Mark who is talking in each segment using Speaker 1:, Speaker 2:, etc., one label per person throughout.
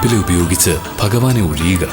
Speaker 1: വേപ്പില ഉപയോഗിച്ച് ഭഗവാനെ ഒഴിയുക.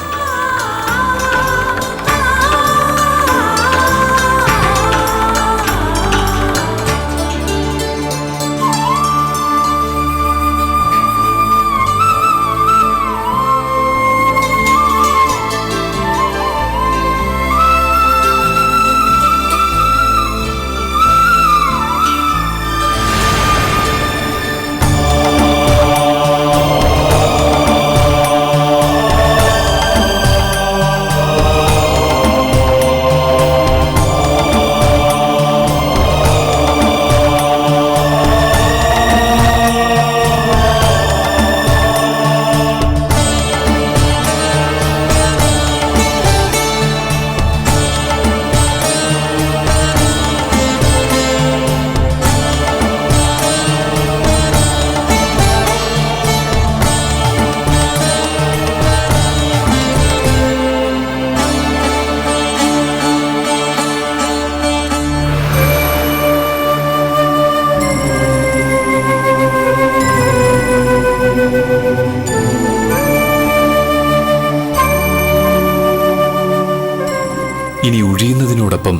Speaker 1: ഇനി ഒഴിയുന്നതിനോടൊപ്പം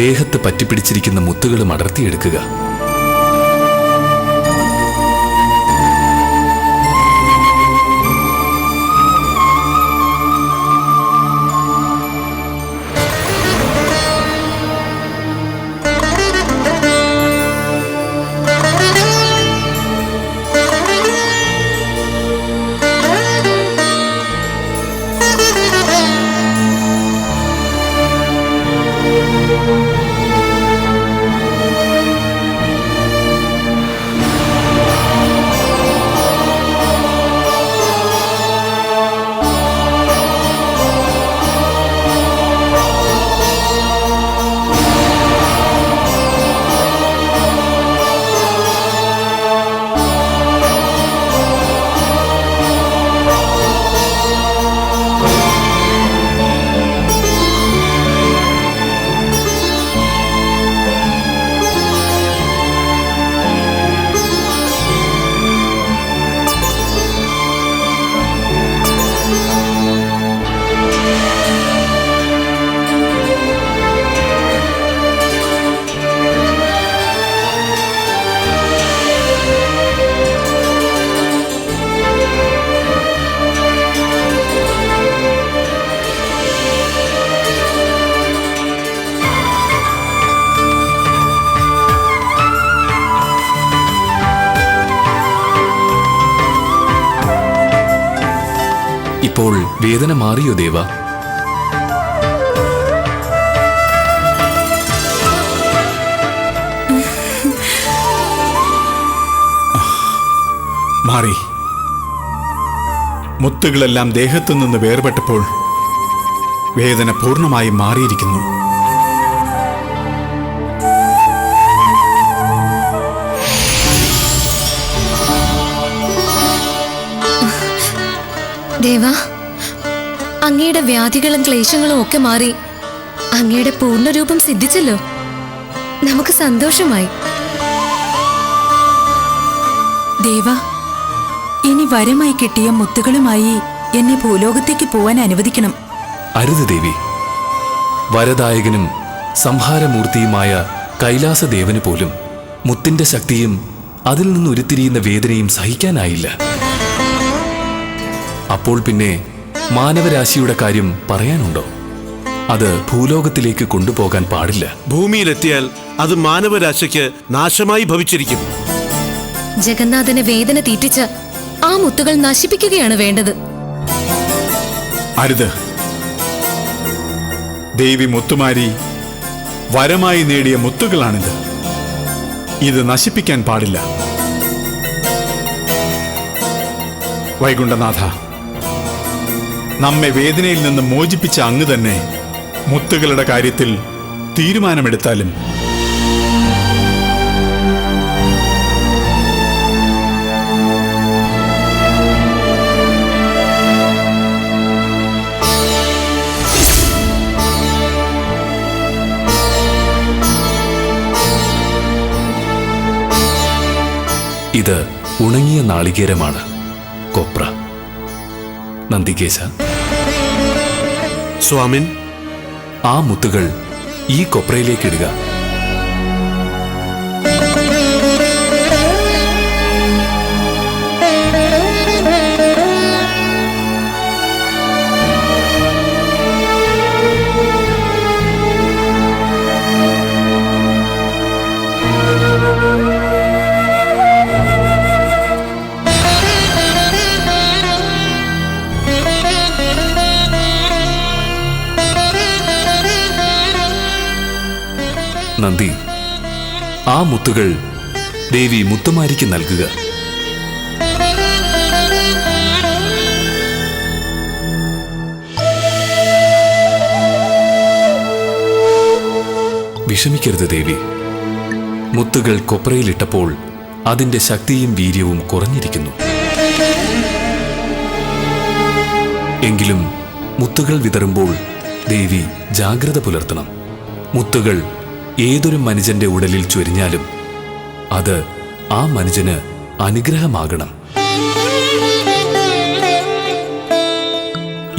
Speaker 1: ദേഹത്ത് പറ്റിപ്പിടിച്ചിരിക്കുന്ന മുത്തുകളും അടർത്തിയെടുക്കുക. ഇപ്പോൾ വേദന മാറിയോ ദേവ?
Speaker 2: മാറി. മുത്തുകളെല്ലാം ദേഹത്തു നിന്ന് വേർപെട്ടപ്പോൾ വേദന പൂർണ്ണമായും മാറിയിരിക്കുന്നു.
Speaker 3: ദേവാ, അങ്ങയുടെ വ്യാധികളും ക്ലേശങ്ങളും ഒക്കെ മാറി അങ്ങയുടെ പൂർണ്ണരൂപം സിദ്ധിച്ചല്ലോ. നമുക്ക് സന്തോഷമായി.
Speaker 4: ദേവ, ഇനി വരമായി കിട്ടിയ മുത്തുകളുമായി എന്നെ ഭൂലോകത്തേക്ക് പോവാൻ അനുവദിക്കണം.
Speaker 1: അരുത് ദേവി. വരദായകനും സംഹാരമൂർത്തിയുമായ കൈലാസദേവന് പോലും മുത്തിന്റെ ശക്തിയും അതിൽ നിന്ന് ഉരുത്തിരിയുന്ന വേദനയും സഹിക്കാനായില്ല. അപ്പോൾ പിന്നെ മാനവരാശിയുടെ കാര്യം പറയാനുണ്ടോ? അത് ഭൂലോകത്തിലേക്ക് കൊണ്ടുപോകാൻ പാടില്ല.
Speaker 5: ഭൂമിയിലെത്തിയാൽ അത് മാനവരാശിക്ക് നാശമായി ഭവിച്ചിരിക്കും.
Speaker 3: ജഗന്നാഥനെ വേദന തീറ്റിച്ച് ആ മുത്തുകൾ നശിപ്പിക്കുകയാണ് വേണ്ടത്.
Speaker 2: അരുത്. ദേവി മുത്തുമാരി വരമായി നേടിയ മുത്തുകളാണിത്. ഇത് നശിപ്പിക്കാൻ പാടില്ല. വൈകുണ്ഠനാഥ, നമ്മെ വേദനയിൽ നിന്ന് മോചിപ്പിച്ച അങ്ങ് തന്നെ മുത്തുകളുടെ കാര്യത്തിൽ തീരുമാനമെടുത്താലും.
Speaker 1: ഇത് ഉണങ്ങിയ നാളികേരമാണ്, കൊപ്ര. നന്ദികേശ.
Speaker 5: സ്വാമിൻ,
Speaker 1: ആ മുത്തുകൾ ഈ കൊപ്രയിലേക്കിടുക. നന്ദി, ആ മുത്തുകൾ ദേവി മുത്തുമാരിക്ക് നൽകുക. വിഷമിക്കരുത് ദേവി. മുത്തുകൾ കൊപ്രയിലിട്ടപ്പോൾ അതിന്റെ ശക്തിയും വീര്യവും കുറഞ്ഞിരിക്കുന്നു. എങ്കിലും മുത്തുകൾ വിതറുമ്പോൾ ദേവി ജാഗ്രത പുലർത്തണം. മുത്തുകൾ ഏതൊരു മനുഷ്യന്റെ ഉടലിൽ ചൊരിഞ്ഞാലും അത് ആ മനുഷ്യന് അനുഗ്രഹമാകണം.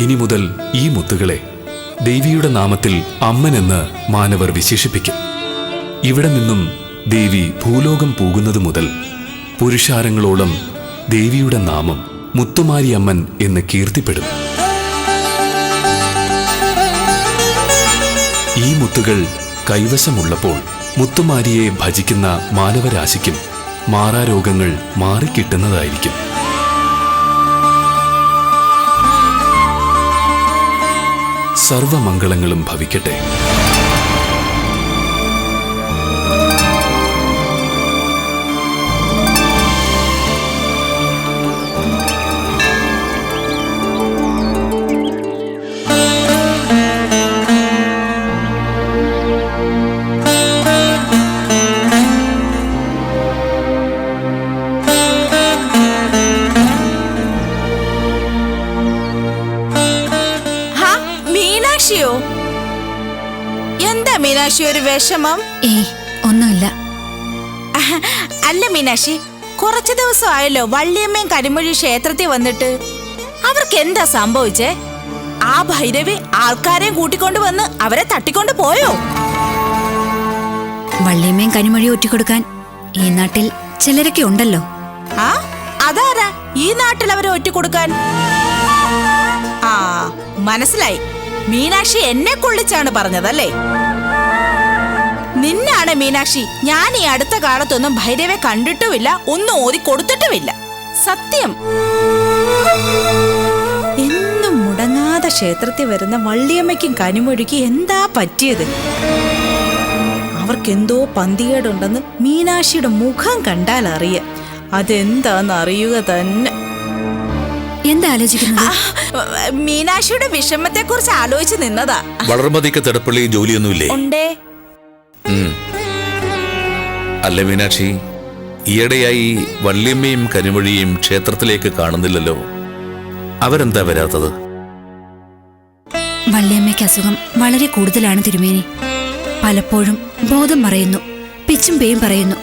Speaker 1: ഇനി മുതൽ ഈ മുത്തുകളെ ദേവിയുടെ നാമത്തിൽ അമ്മനെന്ന് മാനവർ വിശേഷിപ്പിക്കും. ഇവിടെ നിന്നും ദേവി ഭൂലോകം പോകുന്നത് മുതൽ പുരുഷാരങ്ങളോളം ദേവിയുടെ നാമം മുത്തുമാരിയമ്മൻ എന്ന് കീർത്തിപ്പെടും. ഈ മുത്തുകൾ കൈവശമുള്ളപ്പോൾ മുത്തുമാരിയെ ഭജിക്കുന്ന മാനവരാശിക്കും മാറാരോഗങ്ങൾ മാറിക്കിട്ടുന്നതായിരിക്കും. സർവമംഗളങ്ങളും ഭവിക്കട്ടെ.
Speaker 6: എന്താ മീനാക്ഷി ഒരു വിഷമം?
Speaker 3: ഒന്നുമില്ല.
Speaker 6: അല്ല മീനാക്ഷി, കുറച്ചു ദിവസം ആയല്ലോ വള്ളിയമ്മയും കരിമൊഴി ക്ഷേത്രത്തിൽ വന്നിട്ട്. അവർക്ക് എന്താ സംഭവിച്ചേ? ആ ഭൈരവി ആൾക്കാരെയും കൂട്ടിക്കൊണ്ട് വന്ന് അവരെ തട്ടിക്കൊണ്ട് പോയോ?
Speaker 7: വള്ളിയമ്മയും കനിമൊഴി ഒറ്റിക്കൊടുക്കാൻ ഈ നാട്ടിൽ ചിലരൊക്കെ ഉണ്ടല്ലോ.
Speaker 6: ആ അതാരാ ഈ നാട്ടിൽ അവരെ ഒറ്റിക്കൊടുക്കാൻ? ആ മനസ്സിലായി. മീനാക്ഷി എന്നെ കൊള്ളിച്ചാണ് പറഞ്ഞതല്ലേ? നിന്നാണ് മീനാക്ഷി. ഞാൻ ഈ അടുത്ത കാലത്തൊന്നും ഭൈരവെ കണ്ടിട്ടുമില്ല, ഒന്നും ഓതി കൊടുത്തിട്ടുമില്ല. സത്യം. എന്നും മുടങ്ങാതെ ക്ഷേത്രത്തിൽ വരുന്ന വള്ളിയമ്മയ്ക്കും കനിമൊഴിക്കും എന്താ പറ്റിയത്? അവർക്കെന്തോ പന്തികേടുണ്ടെന്ന് മീനാക്ഷിയുടെ മുഖം കണ്ടാൽ അറിയാം. അതെന്താന്ന് അറിയുക തന്നെ.
Speaker 7: എന്താ ആലോചിക്കുന്നത്?
Speaker 6: മീനാക്ഷിയുടെ വിഷമത്തെ കുറിച്ച് ആലോചിച്ച് നിന്നതാ.
Speaker 8: വളർമതിക്ക് തടപ്പള്ളി ജോലിയൊന്നുമില്ലേ?
Speaker 6: ഉണ്ടേ.
Speaker 8: അല്ല മീനാക്ഷി, ഈയിടെയായി വള്ളിയമ്മയും കനിമൊഴിയും ക്ഷേത്രത്തിലേക്ക് കാണുന്നില്ലല്ലോ. അവരെന്താ വരാത്തത്?
Speaker 7: വള്ളിയമ്മയ്ക്ക് അസുഖം വളരെ കൂടുതലാണ് തിരുമേനി. പലപ്പോഴും ബോധം മറയുന്നു, പിച്ചും പേയും പറയുന്നു.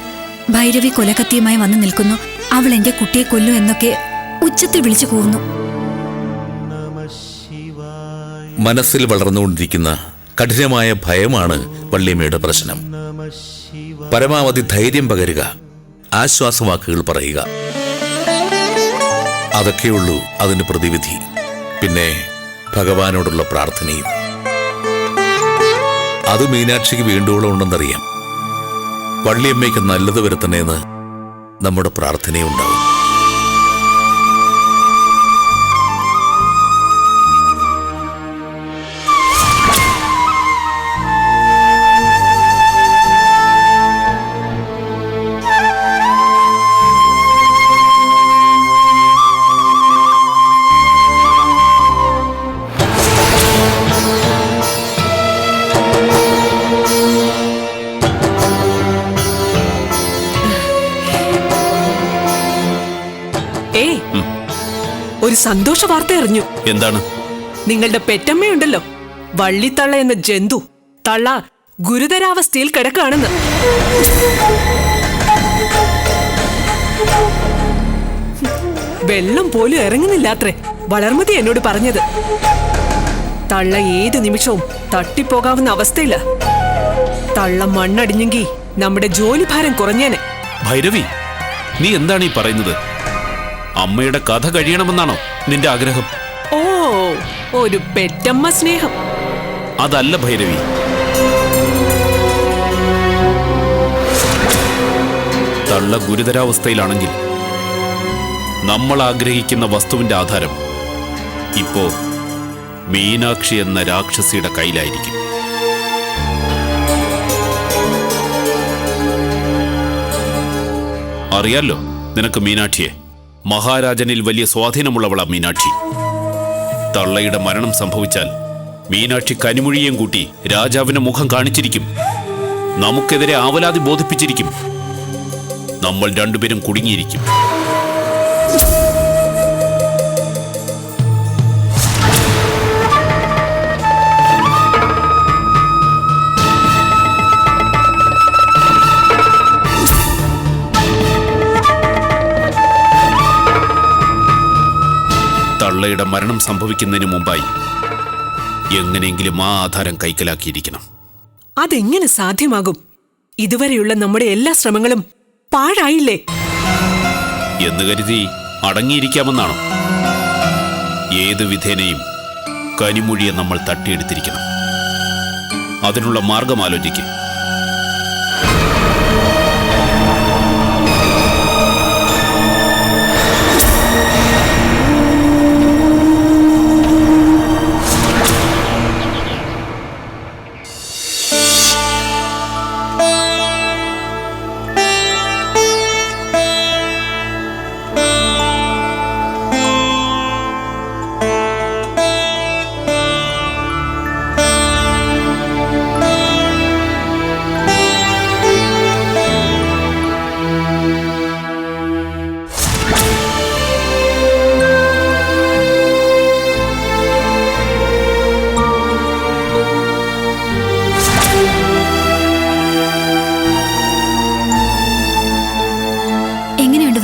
Speaker 7: ഭൈരവി കൊലക്കത്തിയുമായി വന്നു നിൽക്കുന്നു, അവൾ എന്റെ കുട്ടിയെ കൊല്ലു എന്നൊക്കെ ഉച്ചത്തിൽ വിളിച്ചു കൂവുന്നു.
Speaker 8: മനസ്സിൽ വളർന്നുകൊണ്ടിരിക്കുന്ന കഠിനമായ ഭയമാണ് വള്ളിയമ്മയുടെ പ്രശ്നം. പരമാവധി ധൈര്യം പകരുക, ആശ്വാസവാക്കുകൾ പറയുക. അതൊക്കെയുള്ളൂ അതിന് പ്രതിവിധി. പിന്നെ ഭഗവാനോടുള്ള പ്രാർത്ഥനയും. അത് മീനാക്ഷിക്ക് വീണ്ടുവോളം ഉണ്ടെന്നറിയാം. വള്ളിയമ്മയ്ക്ക് നല്ലത് വരുത്തണേന്ന് നമ്മുടെ പ്രാർത്ഥനയുണ്ടാവും.
Speaker 9: ഒരു സന്തോഷ വാർത്ത അറിഞ്ഞു.
Speaker 8: എന്താണ്?
Speaker 9: നിങ്ങളുടെ പെറ്റമ്മയുണ്ടല്ലോ, വള്ളിത്തള്ള എന്ന ജന്തു, തള്ള ഗുരുതരാവസ്ഥയിൽ കിടക്കാണെന്ന്. വെള്ളം പോലും ഇറങ്ങുന്നില്ലാത്രേ വളർമതി എന്നോട് പറഞ്ഞത്. തള്ള ഏത് നിമിഷവും തട്ടിപ്പോകാവുന്ന അവസ്ഥയില്ല. തള്ള മണ്ണടിഞ്ഞെങ്കിൽ നമ്മുടെ ജോലിഭാരം കുറഞ്ഞേനെ.
Speaker 1: ഭൈരവി, നീ എന്താണ് ഈ പറയുന്നത്? അമ്മയുടെ കഥ കഴിയണമെന്നാണോ നിന്റെ ആഗ്രഹം?
Speaker 9: ഓ, ഒരു പെറ്റമ്മ സ്നേഹം.
Speaker 1: അതല്ല ഭൈരവി, തള്ള ഗുരുതരാവസ്ഥയിലാണെങ്കിൽ നമ്മൾ ആഗ്രഹിക്കുന്ന വസ്തുവിന്റെ ആധാരം ഇപ്പോ മീനാക്ഷി എന്ന രാക്ഷസിയുടെ കയ്യിലായിരിക്കും. അറിയാലോ നിനക്ക് മീനാക്ഷിയെ. മഹാരാജനിൽ വലിയ സ്വാധീനമുള്ളവളാ മീനാക്ഷി. തള്ളയുടെ മരണം സംഭവിച്ചാൽ മീനാക്ഷി കനിമൊഴിയേയും കൂട്ടി രാജാവിന്റെ മുഖം കാണിച്ചിരിക്കും. നമുക്കെതിരെ ആവലാതി ബോധിപ്പിച്ചിരിക്കും. നമ്മൾ രണ്ടുപേരും കുടുങ്ങിയിരിക്കും. തള്ളയുടെ മരണം സംഭവിക്കുന്നതിന് മുമ്പായി എങ്ങനെയെങ്കിലും ആ ആധാരം കൈക്കലാക്കിയിരിക്കണം.
Speaker 9: അതെങ്ങനെ സാധ്യമാകും? ഇതുവരെയുള്ള നമ്മുടെ എല്ലാ ശ്രമങ്ങളും പാഴായില്ലേ?
Speaker 1: എന്ന് കരുതി അടങ്ങിയിരിക്കാമെന്നാണോ? ഏത് വിധേനയും കനിമൊഴിയെ നമ്മൾ തട്ടിയെടുത്തിരിക്കണം. അതിനുള്ള മാർഗം ആലോചിക്കുക.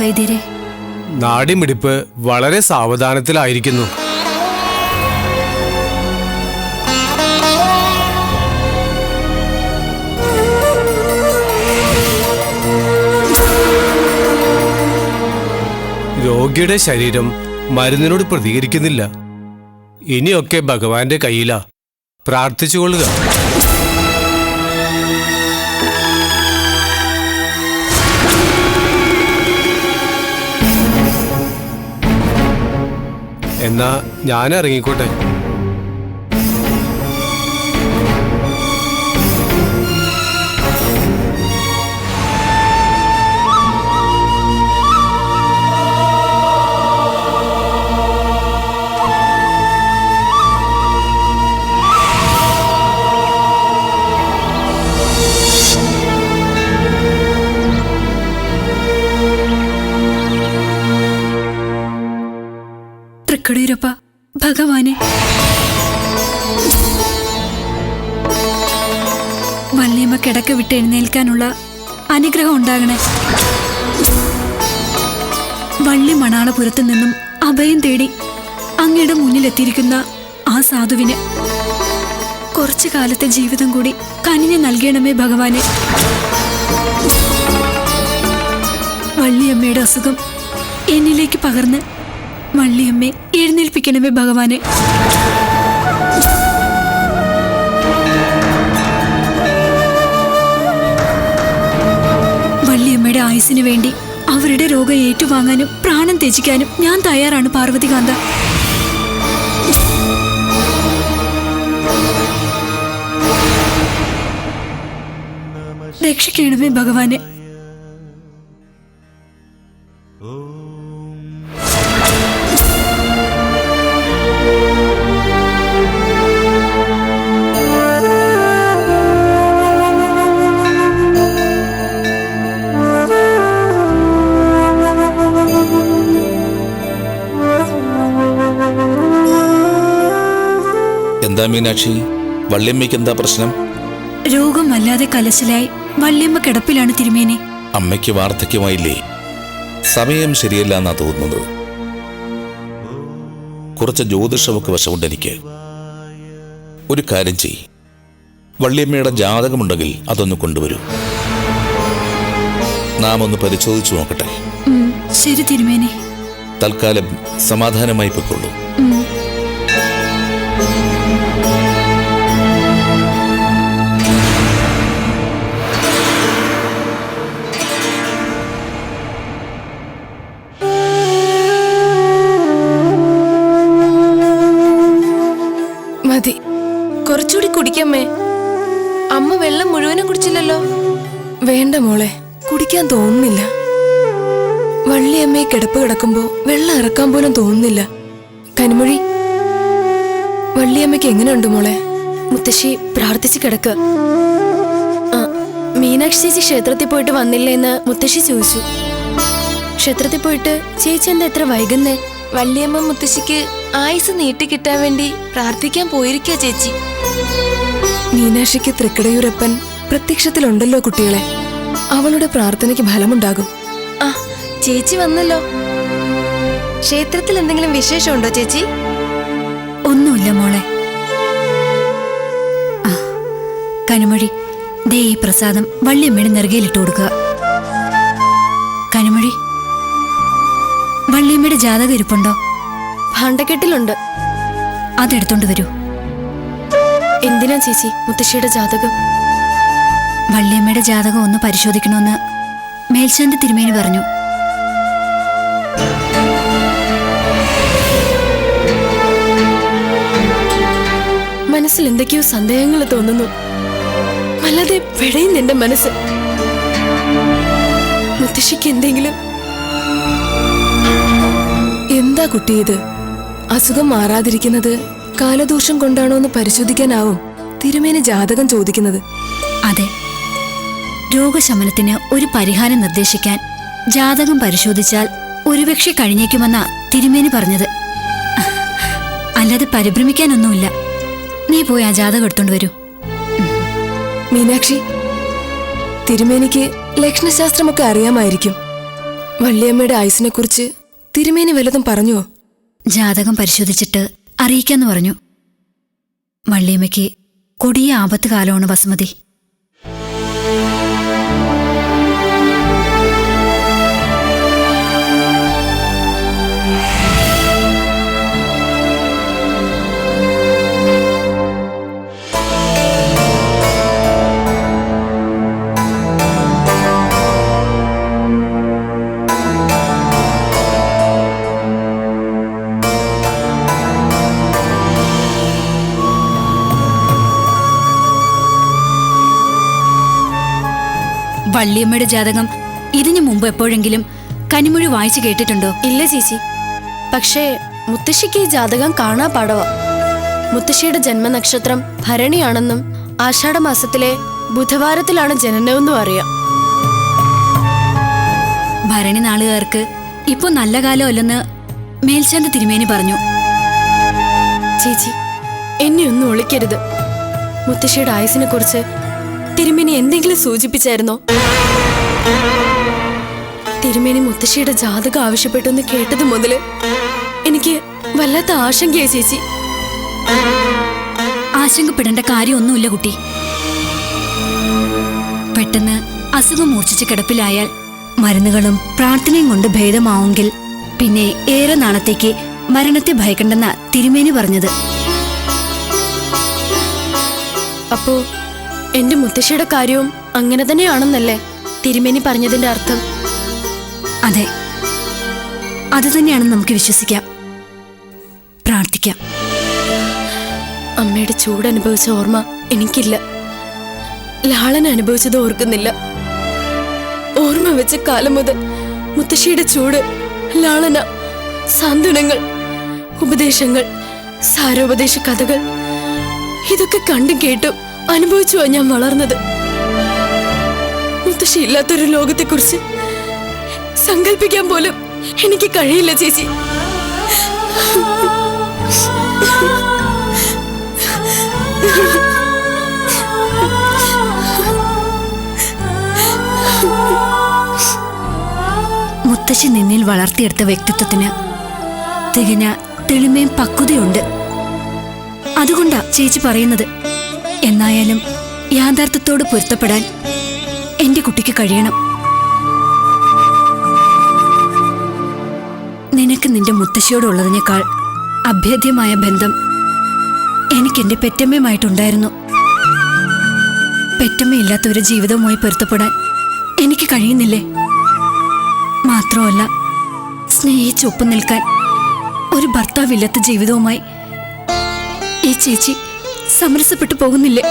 Speaker 7: വൈദ്യരെ?
Speaker 10: നാഡിമിടിപ്പ് വളരെ സാവധാനത്തിലായിരിക്കുന്നു. രോഗിയുടെ ശരീരം മരുന്നിനോട് പ്രതികരിക്കുന്നില്ല. ഇനിയൊക്കെ ഭഗവാന്റെ കയ്യിലാ. പ്രാർത്ഥിച്ചുകൊള്ളുക. എന്നാ ഞാൻ ഇറങ്ങിക്കോട്ടെ.
Speaker 7: തൃക്കടയൂരപ്പ ഭഗവാനെ, വള്ളിയമ്മ കിടക്ക വിട്ട് എഴുന്നേൽക്കാനുള്ള അനുഗ്രഹം ഉണ്ടാകണേ. വള്ളി മണാളപുരത്തു നിന്നും അഭയം തേടി അങ്ങയുടെ മുന്നിലെത്തിയിരിക്കുന്ന ആ സാധുവിന് കുറച്ചു കാലത്തെ ജീവിതം കൂടി കനിഞ്ഞു നൽകണമേ ഭഗവാനെ. വള്ളിയമ്മയുടെ അസുഖം എന്നിലേക്ക് പകർന്ന് വള്ളിയമ്മയെ എഴുന്നേൽപ്പിക്കണമേ ഭഗവാനെ. വള്ളിയമ്മയുടെ ആയുസിനു വേണ്ടി അവരുടെ രോഗം ഏറ്റുവാങ്ങാനും പ്രാണൻ ത്യജിക്കാനും ഞാൻ തയ്യാറാണ് പാർവതികാന്ത. രക്ഷിക്കണമേ ഭഗവാനെ.
Speaker 8: എന്താ മീനാക്ഷി, വള്ളിയമ്മയ്ക്ക് എന്താ പ്രശ്നം?
Speaker 7: രോഗം വല്ലാതെ കലശലായി വള്ളിയമ്മ കിടപ്പിലാണ് തിരുമേനി.
Speaker 8: അമ്മയ്ക്ക് വാർദ്ധക്യമായില്ലേ? സമയം ശരിയല്ല എന്നാ തോന്നുന്നത്. കുറച്ച് ജ്യോതിഷമൊക്കെ വശമുണ്ട് എനിക്ക്. ഒരു കാര്യം ചെയ്, വള്ളിയമ്മയുടെ ജാതകമുണ്ടെങ്കിൽ അതൊന്ന് കൊണ്ടുവരൂ. നാം ഒന്ന് പരിശോധിച്ചു നോക്കട്ടെ.
Speaker 7: ശരി തിരുമേനി.
Speaker 8: തൽക്കാലം സമാധാനമായി പൊയ്ക്കൊള്ളൂ.
Speaker 3: മതി, കുറച്ചുകൂടി കുടിക്കമ്മേ. അമ്മ വെള്ളം മുഴുവനും കുടിച്ചില്ലല്ലോ. വേണ്ട മോളെ, കുടിക്കാൻ തോന്നുന്നില്ല. വള്ളിയമ്മയെ കിടപ്പ് കിടക്കുമ്പോ വെള്ളം ഇറക്കാൻ പോലും തോന്നുന്നില്ല. കനിമൊഴി, വള്ളിയമ്മയ്ക്ക് എങ്ങനെയുണ്ട് മോളെ? മുത്തശ്ശി പ്രാർത്ഥിച്ച് കിടക്ക. മീനാക്ഷി ചേച്ചി ക്ഷേത്രത്തിൽ പോയിട്ട് വന്നില്ലേന്ന് മുത്തശ്ശി ചോദിച്ചു. ക്ഷേത്രത്തിൽ പോയിട്ട് ചേച്ചി എന്താ എത്ര വൈകുന്നേ? വള്ളിയമ്മ മുത്തശ്ശിക്ക് ആയുസ് നീട്ടിക്കിട്ടാൻ വേണ്ടി പ്രാർത്ഥിക്കാൻ പോയിരിക്കുക ചേച്ചി. മീനാക്ഷിക്ക് തൃക്കടയൂരപ്പൻ പ്രത്യക്ഷത്തിലുണ്ടല്ലോ കുട്ടികളെ. അവളുടെ പ്രാർത്ഥനയ്ക്ക് ഫലമുണ്ടാകും. ആ, ചേച്ചി വന്നല്ലോ. ക്ഷേത്രത്തിൽ എന്തെങ്കിലും വിശേഷമുണ്ടോ ചേച്ചി?
Speaker 7: ഒന്നുമില്ല മോളെ. ആ, കനിമൊഴി, ദേ ഈ പ്രസാദം വള്ളിയമ്മയുടെ നെറുകയിലിട്ട് കൊടുക്കുക. കനിമൊഴി, വള്ളിയമ്മയുടെ ജാതകം ഇരിപ്പുണ്ടോ?
Speaker 3: ഭാണ്ഡക്കെട്ടിലുണ്ട്.
Speaker 7: അതെടുത്തോണ്ട് വരൂ.
Speaker 3: എന്തിനാ ചേച്ചി മുത്തശ്ശിയുടെ ജാതകം?
Speaker 7: വള്ളിയമ്മയുടെ ജാതകം ഒന്ന് പരിശോധിക്കണമെന്ന് മേൽശാന്തി തിരുമേനി പറഞ്ഞു.
Speaker 3: മനസ്സിൽ എന്തൊക്കെയോ സന്ദേഹങ്ങൾ തോന്നുന്നു. വല്ലാതെ പിഴയുന്ന എന്റെ മനസ്സ്. മുത്തശ്ശിക്ക് എന്തെങ്കിലും? എന്താ കുട്ടി ഇത്? അസുഖം മാറാതിരിക്കുന്നത് കാലദോഷം കൊണ്ടാണോ എന്ന് പരിശോധിക്കാനാവും തിരുമേനി ജാതകം ചോദിക്കുന്നത്.
Speaker 7: അതെ, രോഗശമനത്തിന് ഒരു പരിഹാരം നിർദ്ദേശിക്കാൻ ജാതകം പരിശോധിച്ചാൽ ഒരുപക്ഷെ കഴിഞ്ഞേക്കുമെന്നാ തിരുമേനി പറഞ്ഞത്. അല്ലാതെ പരിഭ്രമിക്കാനൊന്നുമില്ല. നീ പോയി ആ ജാതകം എടുത്തോണ്ട് വരൂ.
Speaker 3: മീനാക്ഷി, തിരുമേനിക്ക് ലക്ഷണശാസ്ത്രമൊക്കെ അറിയാമായിരിക്കും. വള്ളിയമ്മയുടെ ആയുസിനെ കുറിച്ച് തിരുമേനി വല്ലതും പറഞ്ഞോ?
Speaker 7: ജാതകം പരിശോധിച്ചിട്ട് അറിയിക്കാന്ന് പറഞ്ഞു. വള്ളിയമ്മയ്ക്ക് കൊടിയ ആപത്ത് കാലമാണ് വസുമതി. വള്ളിയമ്മയുടെ ജാതകം ഇതിനു മുമ്പ് എപ്പോഴെങ്കിലും കനിമൊഴി വായിച്ചു കേട്ടിട്ടുണ്ടോ?
Speaker 3: ഇല്ല ചേച്ചി. പക്ഷേ മുത്തശ്ശിക്ക് ഈ ജാതകം കാണാ പാടവാ. മുത്തശ്ശിയുടെ ജന്മനക്ഷത്രം ഭരണിയാണെന്നും ആഷാഢമാസത്തിലെ ബുധവാരത്തിലാണ് ജനനമെന്നും അറിയാം.
Speaker 7: ഭരണി നാളുകാർക്ക് ഇപ്പൊ നല്ല കാലമല്ലെന്ന് മേൽശാന്തി തിരുമേനി പറഞ്ഞു.
Speaker 3: ചേച്ചി, എന്നെ ഒന്നും ഒളിക്കരുത്. മുത്തശ്ശിയുടെ ആയുസിനെ കുറിച്ച് തിരുമേനി എന്തെങ്കിലും സൂചിപ്പിച്ചായിരുന്നോ? തിരുമേനി മുത്തശ്ശിയുടെ ജാതകം ആവശ്യപ്പെട്ടെന്ന് കേട്ടത് മുതല് എനിക്ക് വല്ലാത്ത ആശങ്കയായി ചേച്ചി.
Speaker 7: ആശങ്കപ്പെടേണ്ട കാര്യമൊന്നുമില്ല കുട്ടി. പെട്ടെന്ന് അസുഖം മൂർച്ഛിച്ച് കിടപ്പിലായാൽ മരുന്നുകളും പ്രാർത്ഥനയും കൊണ്ട് ഭേദമാവുമെങ്കിൽ പിന്നെ ഏറെ നാളത്തേക്ക് മരണത്തെ ഭയക്കണ്ടെന്ന തിരുമേനി പറഞ്ഞത്.
Speaker 3: അപ്പോ എന്റെ മുത്തശ്ശിയുടെ കാര്യവും അങ്ങനെ തന്നെയാണെന്നല്ലേ തിരുമേനി പറഞ്ഞതിന്റെ അർത്ഥം?
Speaker 7: അതെ, അത് തന്നെയാണെന്ന് നമുക്ക് വിശ്വസിക്കാം, പ്രാർത്ഥിക്കാം.
Speaker 3: അമ്മയുടെ ചൂട് അനുഭവിച്ച ഓർമ്മ എനിക്കില്ല. ലാളൻ അനുഭവിച്ചത് ഓർക്കുന്നില്ല. ഓർമ്മ വെച്ച കാലം മുതൽ മുത്തശ്ശിയുടെ ചൂട്, ലാളന, സാന്ത്വനങ്ങൾ, ഉപദേശങ്ങൾ, സാരോപദേശ കഥകൾ ഇതൊക്കെ കണ്ടും കേട്ടും അനുഭവിച്ചുവാ ഞാൻ വളർന്നത്. മുത്തശ്ശി ഇല്ലാത്തൊരു ലോകത്തെക്കുറിച്ച് സങ്കല്പിക്കാൻ പോലും എനിക്ക് കഴിയില്ല ചേച്ചി.
Speaker 7: മുത്തശ്ശി നിന്നിൽ വളർത്തിയെടുത്ത വ്യക്തിത്വത്തിന് തികഞ്ഞ തെളിമയും പക്വതയുണ്ട്. അതുകൊണ്ടാ ചേച്ചി പറയുന്നത്. എന്നായാലും യാഥാർത്ഥ്യത്തോട് പൊരുത്തപ്പെടാൻ എന്റെ കുട്ടിക്ക് കഴിയണം. നിനക്ക് നിന്റെ മുത്തശ്ശിയോടുള്ളതിനേക്കാൾ അഭേദ്യമായ ബന്ധം എനിക്കെന്റെ പെറ്റമ്മയുമായിട്ടുണ്ടായിരുന്നു. പെറ്റമ്മയില്ലാത്ത ഒരു ജീവിതവുമായി പൊരുത്തപ്പെടാൻ എനിക്ക് കഴിയുന്നില്ലേ? മാത്രമല്ല, സ്നേഹിച്ചൊപ്പം നിൽക്കാൻ ഒരു ഭർത്താവില്ലാത്ത ജീവിതവുമായി ഈ ചേച്ചി സമരസപ്പെട്ടു പോകുന്നില്ലേ?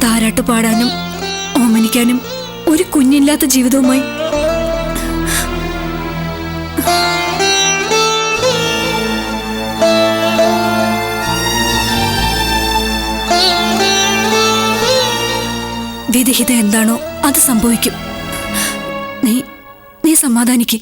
Speaker 7: താരാട്ട് പാടാനും ഓമനിക്കാനും ഒരു കുഞ്ഞില്ലാത്ത ജീവിതവുമായി വിധിഹിത എന്താണോ അത് സംഭവിക്കും. നീ സമാധാനിക്ക്.